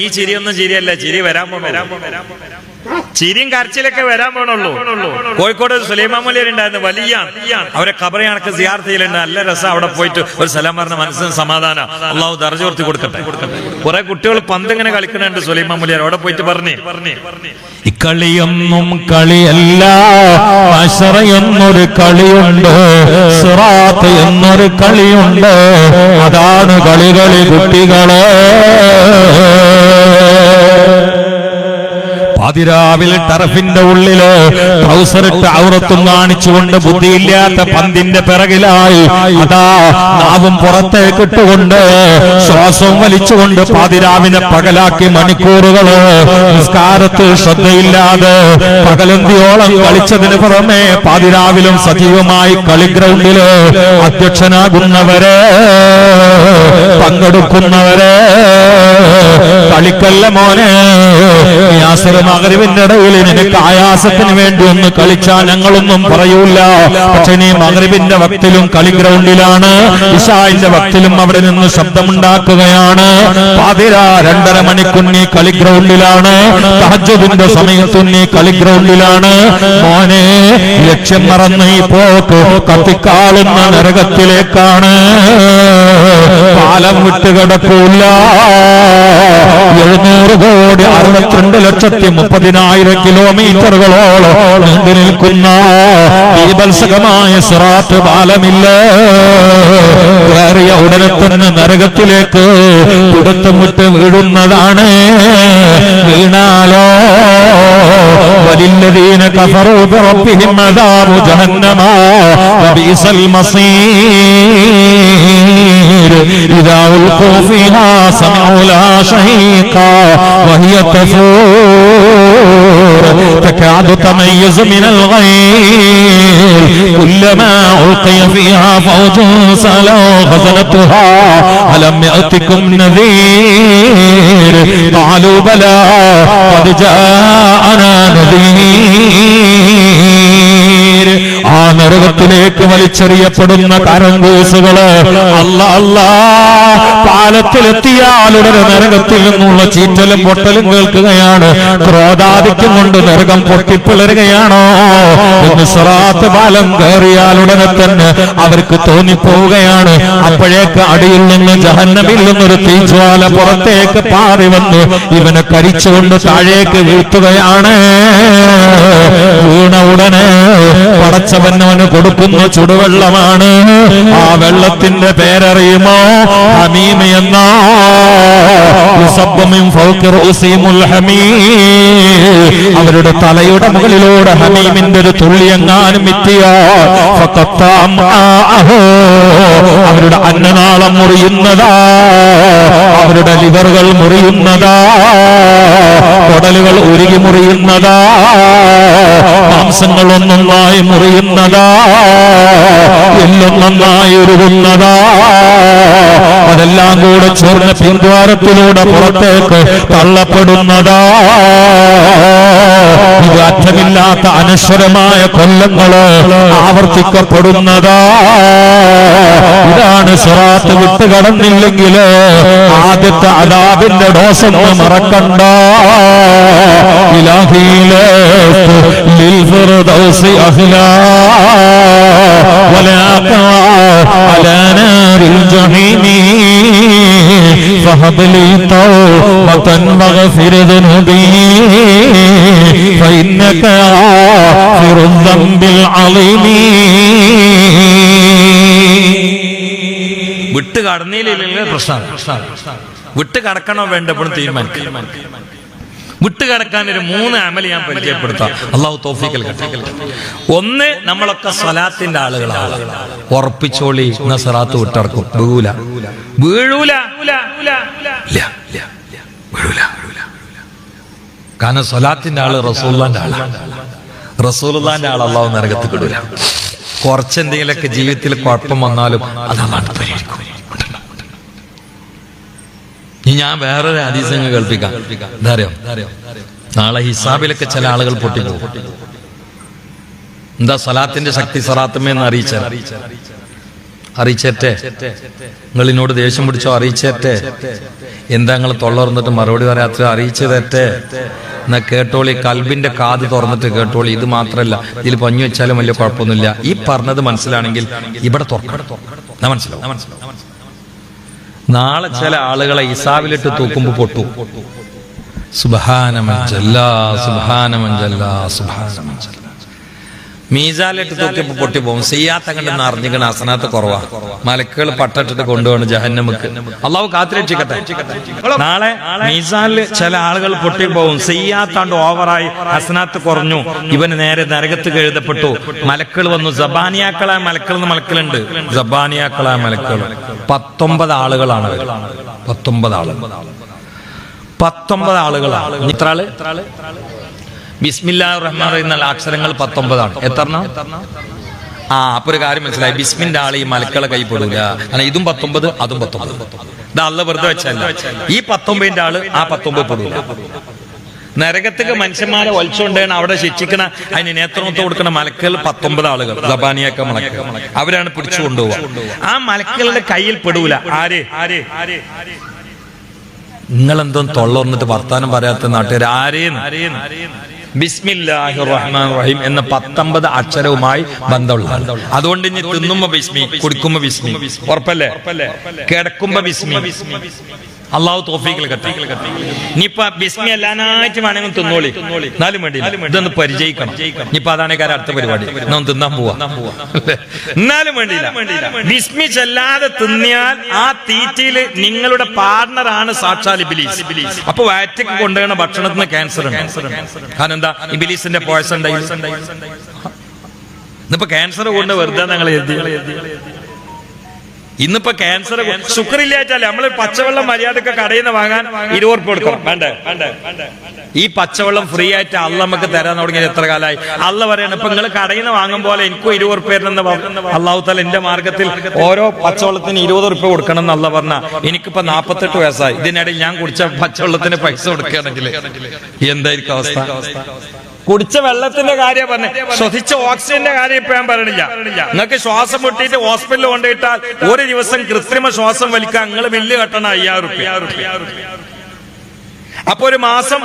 ഈ ചിരിയൊന്നും ചിരിയല്ല, ചിരി വരാൻ പോണു. ചിരിയും കരച്ചിലൊക്കെ വരാൻ പോണുള്ളൂ. കോഴിക്കോട് സുലൈമാൻ മുല്ലർ ഉണ്ടായിരുന്നു, വലിയ അവരെ ഖബറ് കണക്ക് സിയാറത്ത് ചെയ്യലുണ്ട്. നല്ല രസം. അവിടെ പോയിട്ട് ഒരു സലാം പറഞ്ഞ മനസ്സിന് സമാധാനം. അള്ളാഹു ദർജ ഉയർത്തി കൊടുക്കട്ടെ. കുറെ കുട്ടികൾ പന്ത് ഇങ്ങനെ കളിക്കുന്നുണ്ട്. സുലൈമാൻ മുല്ലർ അവിടെ പോയിട്ട് പറഞ്ഞു, ഇക്കളിയൊന്നും കളിയല്ല, അശ്റ എന്നൊരു കളിയുണ്ട്, സിറാത്ത് എന്നൊരു കളിയുണ്ട്, അതാണ് കളി കുട്ടികളെ. അതിരാവിൽ ടർഫിന്റെ ഉള്ളില് ട്രൗസറിട്ട് ഔറത്തും കാണിച്ചുകൊണ്ട് ബുദ്ധിയില്ലാത്ത പന്തിന്റെ പിറകിലായി അതാ നാവും പുറത്തേക്ക് ഇട്ടുകൊണ്ട് ശ്വാസവും വലിച്ചുകൊണ്ട് പാതിരാവിനെ പകലാക്കി മണിക്കൂറുകള് നിസ്കാരത്തിൽ ശ്രദ്ധയില്ലാതെ പകലന്തിയോളം കളിച്ചതിന് പുറമെ പാതിരാവിലും സജീവമായി കളി ഗ്രൗണ്ടില് അധ്യക്ഷനാകുന്നവരെ, പങ്കെടുക്കുന്നവരെ, കളിക്കല്ല മോനെ, മഗ്രിബിന്റെ ഇടയിൽ നിനക്ക് ആയാസത്തിന് വേണ്ടി ഒന്ന് കളിച്ചാൽ ഞങ്ങളൊന്നും പറയൂല. പക്ഷെ നീ മഗ്രിബിന്റെ വക്തിലും കളി ഗ്രൗണ്ടിലാണ്, ഇശാഇന്റെ വക്തിലും അവിടെ നിന്ന് ശബ്ദമുണ്ടാക്കുകയാണ്. പാതിര 2.5 മണിക്കൂർ നീ കളി ഗ്രൗണ്ടിലാണ്, തഹജ്ജുദിന്റെ സമയത്തും നീ കളി ഗ്രൗണ്ടിലാണ്. മോനെ, ലക്ഷ്യം മറന്ന് ഈ പോക്ക് കത്തിക്കാളുന്ന നരകത്തിലേക്കാണ്. പാലം വിട്ടുകിടക്കൂല. 700 കോടി 62,30,000 കിലോമീറ്ററുകളോളം നീണ്ടു നിൽക്കുന്ന ബീഭത്സകമായ സിറാത്ത് പാലമില്ല. കയറിയ ഉടനെ തന്നെ നരകത്തിലേക്ക് പിടുത്തം വിട്ട് വീഴുന്നതാണ്. വീണാലോ വലില്ലദീന കഫറൂ ബിറബ്ബിഹിം അദാബു ജഹന്നമ വബിഇസൽ മസീർ. ഇദാ ഉൽഖൂ ഫീഹാ സമഉ ലാ ശഹീഖാ വഹിയ തഫൂർ തകാദു തമയ്യസു മിനൽ ഗൈർ കുല്ലമാ ഉൽഖിയ ഫീഹാ ഫൗജുൻ സലൗ ഖസനതുഹാ അലം യഅതികും നദീർ ഖാലൂ ബലാ ഖദ് ജാഅനാ നദീർ. ആ നരകത്തിലേക്ക് വലിച്ചെറിയപ്പെടുന്ന കരങ്കൂസുകള് അല്ലാ പാലത്തിലെത്തിയാലുടനെ നരകത്തിൽ നിന്നുള്ള ചീറ്റലും പൊട്ടലും കേൾക്കുകയാണ്. ക്രോധാധിക്യം കൊണ്ട് നരകം പൊട്ടിപ്പിളരുകയാണോ എന്ന് സിറാത്ത് പാലം കയറിയാലുടനെ തന്നെ അവർക്ക് തോന്നിപ്പോവുകയാണ്. അപ്പോഴേക്ക് അടിയിൽ നിന്ന് ജഹന്നമിൽ നിന്നൊരു തീജ്വാല പുറത്തേക്ക് പാറി വന്ന് ഇവനെ കരിച്ചുകൊണ്ട് താഴേക്ക് വീഴ്ത്തുകയാണ്. വീണ ഉടനെ പടച്ചവനവന് കൊടുക്കുന്ന ചുടുവെള്ളമാണ്. ആ വെള്ളത്തിന്റെ പേരറിയുമോ? ഹമീം എന്ന. അവരുടെ തലയുടെ മുകളിലൂടെ ഹമീമിന്റെ ഒരു തുള്ളിയെങ്ങാനും എത്തിയാൽ അവരുടെ അന്നനാളം മുറിയുന്നതാ, അവരുടെ ലിവറുകൾ മുറിയുന്നതാ, കുടലുകൾ ഉരുകി മുറിയുന്നതാ, മാംസങ്ങൾ ഒന്നൊന്നായി മുറിയുന്നതാ, എല്ലൊന്നൊന്നായി ഉരുകുന്നതാ. അതെല്ലാം കൂടെ ചോർന്ന പിൻദ്വാരത്തിലൂടെ പുറത്തേക്ക് തള്ളപ്പെടുന്നതാ. ഇത് അറ്റമില്ലാത്ത അനശ്വരമായ കൊല്ലങ്ങള് ആവർത്തിക്കപ്പെടുന്നതാ. ഇതാണ് സിറാത്ത് വിട്ടുകടന്നില്ലെങ്കിൽ ആദ്യത്തെ അദാബിന്റെ ഡോസൊന്ന് മറക്കണ്ട. ഇലാഹിയിലെ ലിൽ ഫിർദൗസി അഹ്ലാ വലാ അലാ നാരിൽ ജഹീമി ഫഹബ് ലി തൗബതൻ വഗ്ഫിർ ദുനൂബി ഫഇന്നക ഗാഫിറു ദംബിൽ അളീമി. വിട്ട് കടന്നില്ലെങ്കിൽ പ്രശ്നമാണ്. വിട്ട് കടക്കണോ വേണ്ടപ്പോഴും തീരുമാനിക്കും. വിട്ടുകിടക്കാൻ ഒരു 3 അമൽ ഞാൻ പരിചയപ്പെടുത്താം. അള്ളാഹു തൗഫീഖ് നൽകട്ടെ. ഒന്ന്, നമ്മളൊക്കെ സ്വലാത്തിന്റെ ആളുകളാണ്. ഉറപ്പിച്ചോളി, സിറാത്ത് വിട്ടിറക്കും. വീഴൂല. കാരണം സ്വലാത്തിന്റെ ആള് റസൂലുള്ളാന്റെ ആളാണ്. റസൂലുള്ളാന്റെ ആൾ അള്ളാഹു നരകത്ത് കിടൂല. കുറച്ചെന്തെങ്കിലൊക്കെ ജീവിതത്തിൽ കുഴപ്പം വന്നാലും അതാണ് പരിഹരിക്കും. ഞാൻ വേറൊരു ഹദീസ് കേൾപ്പിക്കാം. നാളെ ഹിസാബിലൊക്കെ ചില ആളുകൾ പൊട്ടിപ്പോകും. എന്താ സ്വലാത്തിന്റെ ശക്തി? സ്വലാത്തുമേന്ന് അറിയിച്ച അറിയിച്ചേറ്റെ, നിങ്ങൾ എന്നോട് ദേഷ്യം പിടിച്ചോ അറിയിച്ചേറ്റെ, എന്താ നിങ്ങൾ തൊള്ളർന്നിട്ട് മറുപടി പറയാത്ത അറിയിച്ചു തരട്ടെ എന്നാ കേട്ടോളി, കൽബിന്റെ കാത് തുറന്നിട്ട് കേട്ടോളി. ഇത് മാത്രല്ല, ഇതിൽ പഞ്ഞു വെച്ചാലും വലിയ കുഴപ്പമൊന്നുമില്ല. ഈ പറഞ്ഞത് മനസ്സിലാണെങ്കിൽ ഇവിടെ തുറക്കണം, മനസ്സിലാവും. നാളെ ചില ആളുകളെ ഇസാവിലിട്ട് തൂക്കുമ്പോ പൊട്ടു. സുബ്ഹാനമഞ്ചല്ലാ സുബ്ഹാനമഞ്ചല്ലാ സുബ്ഹാനമഞ്ചല്ലാ. മീസാലിട്ട് തൂക്കിയപ്പോ പൊട്ടി പോകും. ചെയ്യാത്ത കണ്ടെന്ന് അറിഞ്ഞിക്കണ അസനാത്ത് കുറവാ. മലക്കുകൾ പട്ടിട്ട് കൊണ്ടുപോകണം ജഹന്നമക്ക്. അള്ളാഹു കാത്തിരക്ഷിക്കട്ടെ. നാളെ മീസാലിൽ ചില ആളുകൾ പൊട്ടി പോകും. ചെയ്യാത്താണ്ട് ഓവറായി ഹസനാത്ത് കുറഞ്ഞു, ഇവന് നേരെ നരകത്ത് എഴുതപ്പെട്ടു. മലക്കൾ വന്നു. ജബാനിയാക്കളായ മലക്കൾ എന്ന് മലക്കളുണ്ട്. ജബാനിയാക്കളായ മലക്കൾ 19 ആളുകളാണ്. 19 ആളുകളാണ്. ഇത്ര ആള് ബിസ്മില്ലാഹിർ റഹ്മാനിർ റഹീം എന്നുള്ള അക്ഷരങ്ങൾ 19 ആണ്. എത്രണ്ണം? അപ്പൊ ഒരു കാര്യം മനസ്സിലായി, ബിസ്മിന്റെ ആള് ഈ മലക്കളെ കൈപ്പെടൂല. കാരണം ഇതും 19 അതും 19. ഇത് അള്ളാഹ് വെറുതെ വെച്ചല്ല. ഈ 19ന്റെ ആള് ആ 19 പെടൂല. നരകത്തേക്ക് മനുഷ്യന്മാരെ വലിച്ചുകൊണ്ടാണ് അവിടെ ശിക്ഷിക്കണ, അതിന് നേതൃത്വം കൊടുക്കുന്ന മലക്കൾ 19 ആളുകൾ. ജബാനിയാക്ക മലക്കൾ, അവരാണ് പിടിച്ചു കൊണ്ടുപോവുക. ആ മലക്കളുടെ കയ്യിൽ പെടൂല. ആര്? നിങ്ങളെന്തോ തൊള്ളർന്നിട്ട് വർത്താനം പറയാത്ത നാട്ടുകാർ ആരേന്ന്? ബിസ്മില്ലാഹിർ റഹ്മാനിർ റഹീം എന്ന 19 അക്ഷരവുമായി ബന്ധമുള്ള. അതുകൊണ്ട് ഇനി തിന്നുമ്പോ ബിസ്മി, കുടിക്കുമ്പോ ബിസ്മി, ഉറപ്പല്ലേ? കിടക്കുമ്പോ ബിസ്മി. അള്ളാഹു തൗഫീഖിൽ കട്ടെ. ഇനിയിപ്പോ ബിസ്മി എല്ലാനായിട്ട് വേണമെങ്കിൽ തിന്നോളി, എന്നാലും വേണ്ടിയില്ല, ഇതൊന്ന് പരിചയിക്കണം. ഇനിയിപ്പോ അതാണ് കാര്യം അടുത്ത പരിപാടി. നമ്മൾ തിന്നാൻ പോവാ, എന്നാലും വേണ്ടിയില്ല. ബിസ്മി ചെല്ലാതെ തിന്നിയാൽ ആ തീറ്റയില് നിങ്ങളുടെ പാർട്ണറാണ് സാക്ഷാൽ ഇബ്ലീസ്. അപ്പൊ വയറ്റക്ക് കൊണ്ടുപോകുന്ന ഭക്ഷണത്തിന് ക്യാൻസർ ഉണ്ട്. കാരണം എന്താ? ഇബ്ലീസിന്റെ പോയ്സൺ ഉണ്ടായി. ഇന്നിപ്പോ ക്യാൻസർ കൊണ്ട് വെറുതെ ഞങ്ങൾ എഴുതി. ഇന്നിപ്പോ ക്യാൻസർ ശുക്രില്ലാറ്റല്ലേ നമ്മള് പച്ചവെള്ളം മര്യാദക്ക് കടയിൽ നിന്ന് വാങ്ങാൻ 20 ഉറുപ്പിക കൊടുക്കണം. വേണ്ടേ? ഈ പച്ചവെള്ളം ഫ്രീ ആയിട്ട് അള്ള നമുക്ക് തരാൻ തുടങ്ങിയത് എത്ര കാലമായി? അള്ള പറയണം, ഇപ്പൊ നിങ്ങൾ കടയിൽ നിന്ന് വാങ്ങും പോലെ എനിക്കും 20 ഉറുപ്പിക അള്ളാഹു താല എന്റെ മാർഗത്തിൽ ഓരോ പച്ചവെള്ളത്തിന് 20 ഉറുപ്പിക കൊടുക്കണം എന്ന് അള്ള പറഞ്ഞ. എനിക്കിപ്പോ 48 വയസ്സായി. ഇതിനിടയിൽ ഞാൻ കുടിച്ച പച്ചവെള്ളത്തിന് പൈസ കൊടുക്കുകയാണെങ്കിൽ എന്തായിരിക്കും അവസ്ഥ? കുടിച്ച വെള്ളത്തിന്റെ കാര്യം പറഞ്ഞ, ശ്വസിച്ച ഓക്സിജന്റെ കാര്യം ഇപ്പൊ ഞാൻ പറയണില്ല. നിങ്ങൾക്ക് ശ്വാസം മുട്ടിയിട്ട് ഹോസ്പിറ്റലിൽ കൊണ്ടുപോയിട്ടാൽ ഒരു ദിവസം കൃത്രിമ ശ്വാസം വലിക്കാൻ നിങ്ങൾ ബില്ല് കെട്ടണം 5000 ഉറുപ്പിക. അപ്പൊ ഒരു മാസം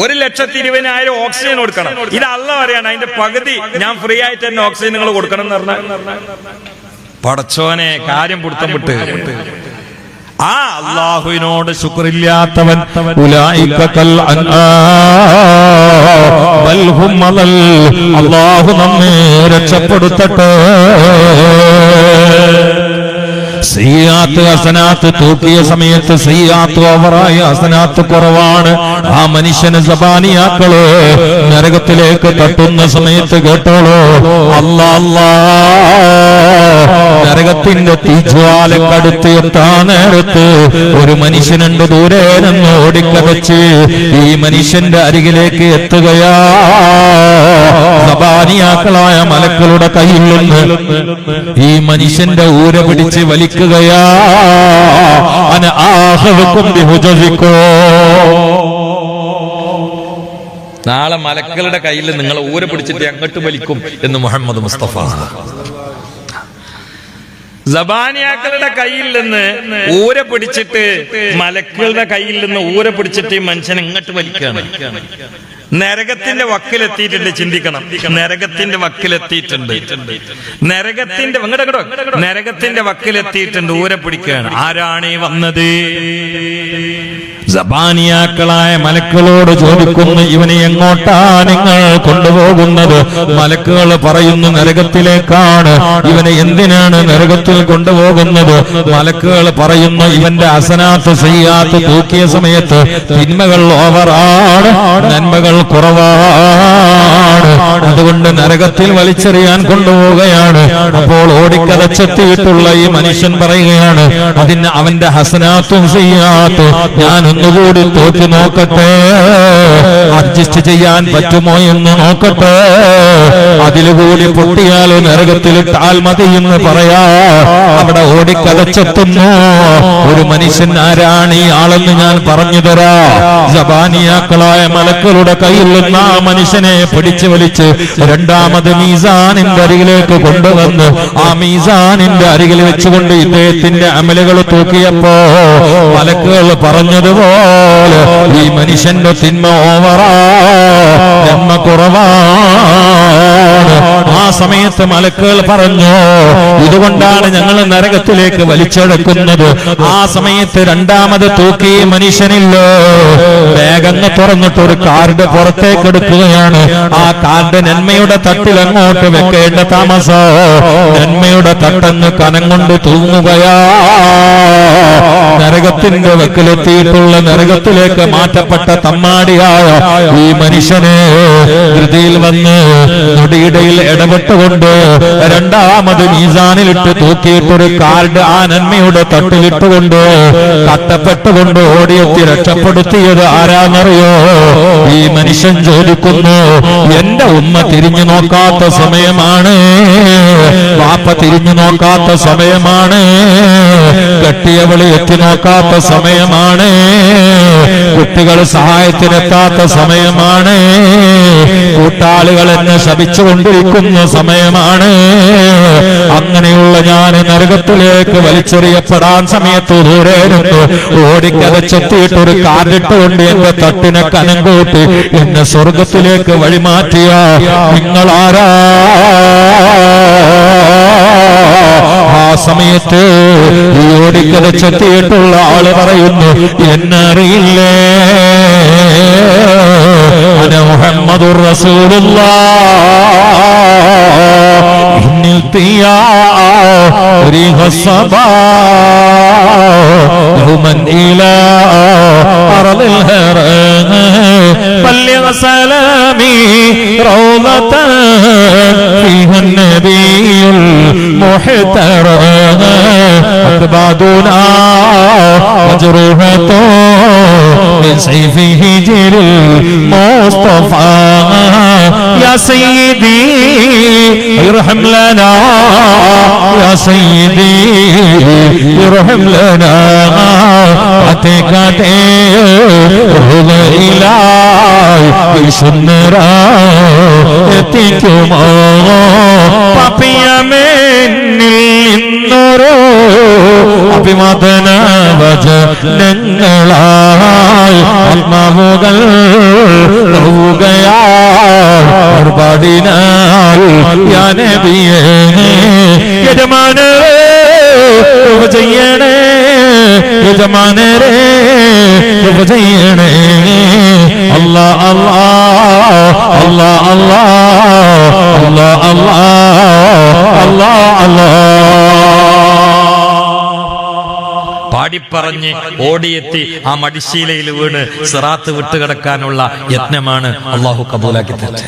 1,20,000 ഓക്സിജൻ കൊടുക്കണം. ഇത് അള്ള പറയാണ്, അതിന്റെ പകുതി ഞാൻ ഫ്രീ ആയിട്ട് തന്നെ ഓക്സിജൻ നിങ്ങൾ കൊടുക്കണം എന്ന് പറഞ്ഞാൽ പടച്ചോനെ കാര്യം പിടുത്തം വിട്ട്. ആ അല്ലാഹുവിനോട് ശുക്രില്ലാത്തവൻ അല്ലാഹു നമ്മെ രക്ഷപ്പെടുത്തട്ടെ. സയ്യാത്ത് ഹസനാത്ത് തൂക്കിയ സമയത്ത് സയ്യാത്ത് ഓവറായ ഹസനാത്ത് കുറവാണ്. ആ മനുഷ്യന് സബാനിയാക്കളോ നരകത്തിലേക്ക് തട്ടുന്ന സമയത്ത് കേട്ടോളൂ, അല്ലാ നരകത്തിന്റെ തീജ്വാലക്കടുത്ത് എത്താൻ നേരത്ത് ഒരു മനുഷ്യനുണ്ട് ദൂരെ നിന്ന് ഓടിക്കതച്ച് ഈ മനുഷ്യന്റെ അരികിലേക്ക് എത്തുകയാ. സബാനിയാക്കളായ മലക്കളുടെ കയ്യിൽ നിന്ന് ഈ മനുഷ്യന്റെ ഊര പിടിച്ച് വലിക്കുകയാ. അന ആഖിറുക്കും ബിഹുജസിക്കോ. നാളെ മലക്കളുടെ കയ്യിൽ നിങ്ങൾ ഊര പിടിച്ചിട്ട് അങ്ങോട്ട് വലിക്കും എന്ന് മുഹമ്മദ് മുസ്തഫ. സബാനിയാക്കളുടെ കയ്യിൽ നിന്ന് ഊര പിടിച്ചിട്ട് മലക്കളുടെ കയ്യിൽ നിന്ന് ഊര പിടിച്ചിട്ട് ഈ മനുഷ്യൻ ഇങ്ങോട്ട് വലിക്കുകയാണ്. നരകത്തിന്റെ വക്കിലെത്തിയിട്ടുണ്ട്. ചിന്തിക്കണം, നരകത്തിന്റെ വക്കിലെത്തിയിട്ടുണ്ട്. നരകത്തിന്റെ വക്കിലെത്തിയിട്ടുണ്ട്. ഊര പിടിക്കുകയാണ്. ആരാണ് ഈ വന്നത്? സബാനിയാക്കളായ മലക്കുകളോട് ചോദിക്കുന്നു, ഇവനെ എങ്ങോട്ടാ നിങ്ങൾ കൊണ്ടുപോകുന്നത്? മലക്കുകൾ പറയുന്നു, നരകത്തിലേക്കാണ്. ഇവനെ എന്തിനാണ് നരകത്തിൽ കൊണ്ടുപോകുന്നത്? മലക്കുകൾ പറയുന്നു, ഇവന്റെ ഹസനാത്ത് സയ്യാത്ത് തൂക്കിയ സമയത്ത് തിന്മകൾ ഓവറാണ്, നന്മകൾ കുറവാണ്. അതുകൊണ്ട് നരകത്തിൽ വലിച്ചെറിയാൻ കൊണ്ടുപോവുകയാണ്. അപ്പോൾ ഓടിക്കതച്ചെത്തിയിട്ടുള്ള ഈ മനുഷ്യൻ പറയുകയാണ്, അതിന് അവന്റെ ഹസനാത്തും സയ്യാത്തും ഞാൻ ഒന്നുകൂടി തോറ്റു നോക്കട്ടെ, അഡ്ജസ്റ്റ് ചെയ്യാൻ പറ്റുമോ എന്ന് നോക്കട്ടെ. അതിലുകൂടി പൊട്ടിയാൽ നരകത്തിൽ ഇട്ടാൽ മതി എന്ന് പറയാ. അവിടെ ഓടിക്കതച്ചെത്തുന്നു. ഒരു മനുഷ്യൻ ആരാണ് ഈ ആളെന്ന് ഞാൻ പറഞ്ഞു തരാ. ജബാനിയാക്കളായ മലക്കളുടെ കയ്യിൽ നിന്ന് ആ മനുഷ്യനെ പിടിച്ചു വലിച്ച് രണ്ടാമത് മീസാനിന്റെ അരികിലേക്ക് കൊണ്ടുവന്ന് ആ മീസാനിന്റെ അരികിൽ വെച്ചുകൊണ്ട് ഇദ്ദേഹത്തിന്റെ അമലുകൾ തൂക്കിയപ്പോ മലക്കുകൾ പറഞ്ഞതുപോലെ ഈ മനുഷ്യന്റെ തിന്മ ഓവറാ, നന്മ കുറവാണ്. ആ സമയത്ത് മലക്കുകൾ പറഞ്ഞു, ഇതുകൊണ്ടാണ് ഞങ്ങൾ നരകത്തിലേക്ക് വലിച്ചെടുക്കുന്നത്. ആ സമയത്ത് രണ്ടാമത് തൂക്കി മനുഷ്യനില്ലോ വേഗങ്ങ് തുറന്നിട്ട് ഒരു കാർഡ് പുറത്തേക്ക് എടുക്കുകയാണ്. ആ കാർഡ് നന്മയുടെ തട്ടിൽ അങ്ങോട്ട് വെക്കേണ്ട താമസോ നന്മയുടെ തട്ടങ്ങ് കനം കൊണ്ട് തൂങ്ങുകയാ. നരകത്തിന്റെ വെക്കിലെത്തിയിട്ടുള്ള നരകത്തിലേക്ക് മാറ്റപ്പെട്ട തമ്മാടിയായ ഈ മനുഷ്യനെ ധൃതിയിൽ വന്ന് നൊടിയിടയിൽ ഇടപെട്ടുകൊണ്ട് രണ്ടാമത് മീസാനിലിട്ട് തൂക്കിയിട്ടൊരു കാർഡ് ആ നന്മയുടെ തട്ടിലിട്ടുകൊണ്ട് കട്ടപ്പെട്ടുകൊണ്ട് ഓടിയെത്തി രക്ഷപ്പെടുത്തിയത് ആരാന്നറിയോ? ഈ മനുഷ്യൻ ചോദിക്കുന്നു, എന്റെ ഉമ്മ തിരിഞ്ഞു നോക്കാത്ത സമയമാണ്, വാപ്പ തിരിഞ്ഞു നോക്കാത്ത സമയമാണ്, കെട്ടിയവള് എത്തി നോക്കാത്ത സമയമാണ്, കുട്ടികൾ സഹായത്തിനെത്താത്ത സമയമാണ്, കൂട്ടാളികൾ എന്നെ ശപിച്ചുകൊണ്ടിരിക്കുന്ന സമയമാണ്. അങ്ങനെയുള്ള ഞാൻ നരകത്തിലേക്ക് വലിച്ചെറിയപ്പെടാൻ സമയത്ത് ദൂരെ നിന്ന് ഓടിക്കതച്ചെത്തിയിട്ട് ഒരു കാർഡിട്ടുകൊണ്ട് എന്റെ തട്ടിനെ കനം കൂട്ടി എന്നെ സ്വർഗത്തിലേക്ക് വഴിമാറ്റിയ നിങ്ങളാരാ? ആ സമയത്ത് ഈ ഓടിക്കതച്ചെത്തിയിട്ടുള്ള ആള് പറയുന്നു, എന്നറിയില്ലേ, അന മുഹമ്മദുർ റസൂലുള്ളാഹ് ഇന്നിൽ തിയാ ريح الصبا يوما إلى أرض الهرم بلغ سلامي روضة فيها النبي المحترم أكبادنا مجروحة من سيفه جل المصطفى يا سيدي ارحم لنا يا سيدي ارحم لنا عتيقاتي روض إلهي بشنرا എത്തിക്കുമോ പാപിയമെന്നിൽ ഇന്നൊരു അഭിവാദന വചനങ്ങളായി ആത്മാവുകൾ ഒരുപാടിനാൽ യാ നബിയേ യജമാനരേ ചെയ്യണേ യജമാനരേ ചെയ്യണേ അല്ലാ അല്ലാ അല്ലാ അല്ലാ അല്ലാ അല്ലാ അല്ലാ പാടിപ്പറഞ്ഞ് ഓടിയെത്തി ആ മടിശീലയിൽ വീണ് സിറാത്ത് വിട്ടുകിടക്കാനുള്ള യത്നമാണ്. അള്ളാഹു കബൂലാക്കി തരട്ടെ,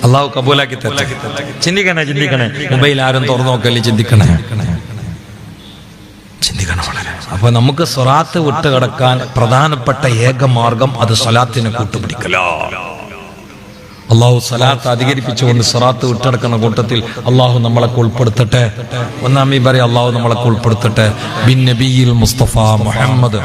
അള്ളാഹു കബൂലാക്കി തരട്ടെ. ചിന്തിക്കണേ ചിന്തിക്കണേ, മൊബൈൽ ആരും തുറന്നു നോക്കല്ലേ, ചിന്തിക്കണേ ചിന്തിക്കണം വളരെ. അപ്പൊ നമുക്ക് സിറാത്ത് വിട്ടുകിടക്കാൻ പ്രധാനപ്പെട്ട ഏക മാർഗം അത് സ്വലാത്തിനെ കൂട്ടുപിടിക്കലോ. അള്ളാഹു സലാത്ത് അധികരിപ്പിച്ചുകൊണ്ട് സിറാത്ത് വിട്ടടക്കുന്ന കൂട്ടത്തിൽ അള്ളാഹു നമ്മളൊക്കെ ഉൾപ്പെടുത്തട്ടെ. ഒന്നാമീ പറയാം, അള്ളാഹു നമ്മളൊക്കെ ഉൾപ്പെടുത്തട്ടെ. ബിൻ നബിയിൽ മുസ്തഫ മുഹമ്മദ്.